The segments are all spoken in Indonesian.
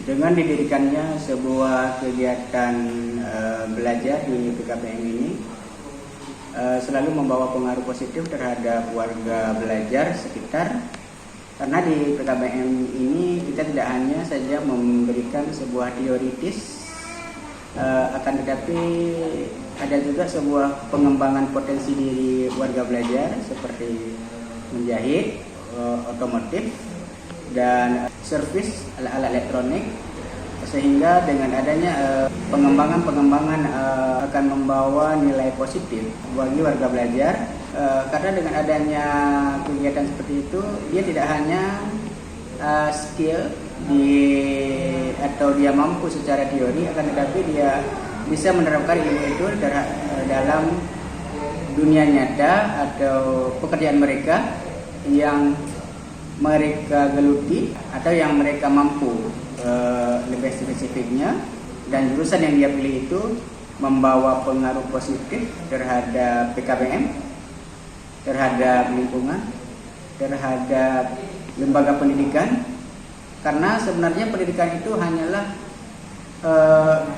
Dengan didirikannya sebuah kegiatan belajar di PKBM ini selalu membawa pengaruh positif terhadap warga belajar sekitar, karena di PKBM ini kita tidak hanya saja memberikan sebuah teoritis, akan tetapi ada juga sebuah pengembangan potensi diri warga belajar seperti menjahit, otomotif, dan servis alat-alat elektronik, sehingga dengan adanya pengembangan akan membawa nilai positif bagi warga belajar, karena dengan adanya kegiatan seperti itu dia tidak hanya skill atau dia mampu secara teori, akan tetapi dia bisa menerapkan ilmu itu dalam dunia nyata atau pekerjaan mereka yang mereka geluti atau yang mereka mampu. Lebih spesifiknya, dan jurusan yang dia pilih itu membawa pengaruh positif terhadap PKBM, terhadap lingkungan, terhadap lembaga pendidikan, karena sebenarnya pendidikan itu hanyalah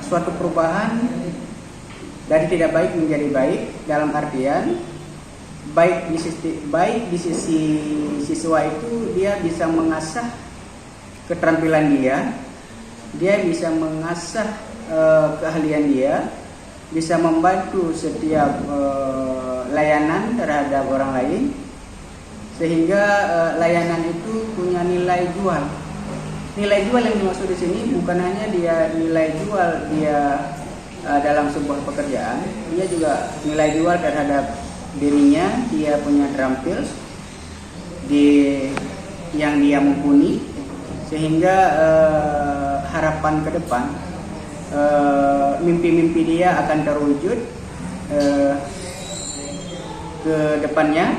suatu perubahan dari tidak baik menjadi baik, dalam artian baik di sisi siswa itu dia bisa mengasah keterampilan dia bisa mengasah keahlian dia, bisa membantu setiap layanan terhadap orang lain, sehingga layanan itu punya nilai jual. Nilai jual yang dimaksud di sini bukan hanya dia nilai jual dia dalam sebuah pekerjaan, dia juga nilai jual terhadap dirinya, dia punya terampil yang dia mumpuni, sehingga harapan ke depan, mimpi-mimpi dia akan terwujud ke depannya,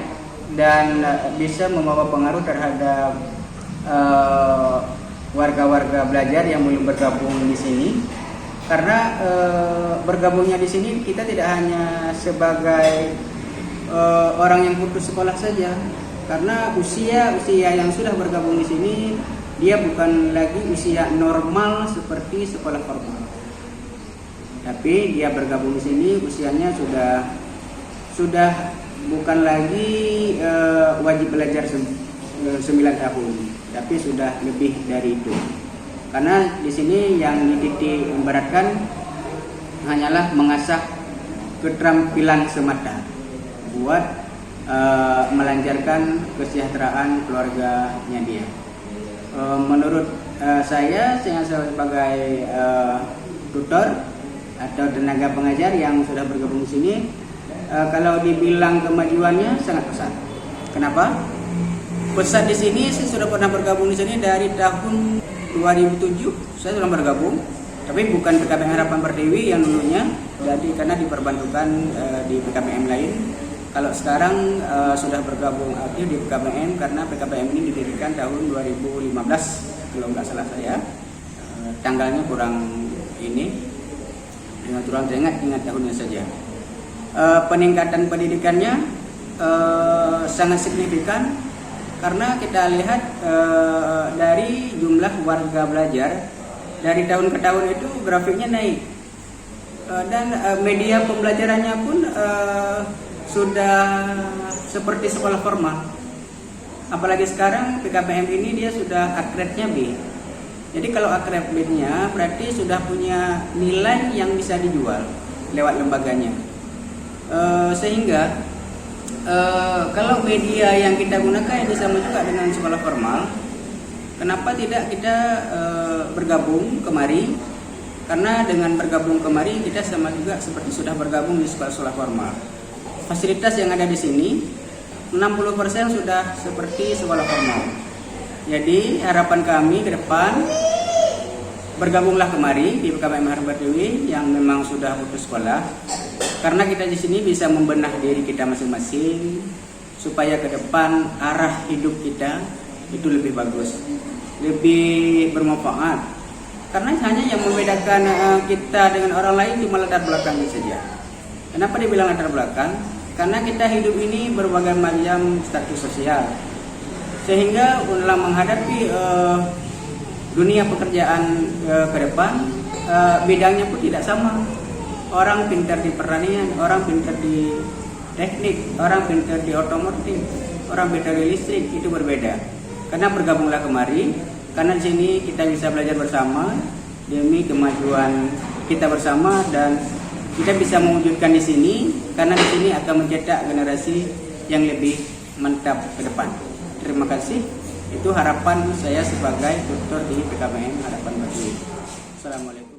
dan bisa membawa pengaruh terhadap warga-warga belajar yang belum bergabung di sini. Karena bergabungnya di sini kita tidak hanya sebagai orang yang putus sekolah saja, karena usia yang sudah bergabung di sini dia bukan lagi usia normal seperti sekolah formal, tapi dia bergabung di sini usianya sudah bukan lagi wajib belajar 9 tahun, tapi sudah lebih dari itu. Karena di sini yang dititik memberatkan hanyalah mengasah keterampilan semata buat melancarkan kesejahteraan keluarganya dia. Menurut saya sebagai tutor atau tenaga pengajar yang sudah bergabung di sini, kalau dibilang kemajuannya sangat pesat. Kenapa? Pesat di sini, saya sudah pernah bergabung di sini dari tahun 2007. Saya sudah bergabung, tapi bukan PKBM Harapan Pertiwi yang dulunya, jadi karena diperbantukan di PKBM lain. Kalau sekarang sudah bergabung aktif di PKBM karena PKBM ini didirikan tahun 2015 kalau nggak salah saya. Tanggalnya kurang teringat tahunnya saja. Peningkatan pendidikannya sangat signifikan, karena kita lihat dari jumlah warga belajar dari tahun ke tahun itu grafiknya naik, dan media pembelajarannya pun sudah seperti sekolah formal. Apalagi sekarang PKBM ini dia sudah akreditnya B. Jadi kalau akredit B-nya berarti sudah punya nilai yang bisa dijual lewat lembaganya. Sehingga kalau media yang kita gunakan ini sama juga dengan sekolah formal, kenapa tidak kita bergabung kemari? Karena dengan bergabung kemari kita sama juga seperti sudah bergabung di sekolah formal. Fasilitas yang ada di sini 60% sudah seperti sekolah formal. Jadi harapan kami ke depan, bergabunglah kemari di PKBM Harapan Pertiwi yang memang sudah putus sekolah, karena kita di sini bisa membenah diri kita masing-masing supaya ke depan arah hidup kita itu lebih bagus, lebih bermanfaat. Karena hanya yang membedakan kita dengan orang lain cuma latar belakangnya saja. Kenapa dibilang latar belakang? Karena kita hidup ini berbagai macam status sosial, sehingga dalam menghadapi dunia pekerjaan ke depan bidangnya pun tidak sama. Orang pintar di pertanian, orang pintar di teknik, orang pintar di otomotif, orang pintar di listrik, itu berbeda. Karena bergabunglah kemari, karena di sini kita bisa belajar bersama demi kemajuan kita bersama, dan kita bisa mewujudkan di sini karena di sini akan mencetak generasi yang lebih mantap ke depan. Terima kasih. Itu harapan saya sebagai tutor di PKBM Harapan Bagi. Assalamualaikum.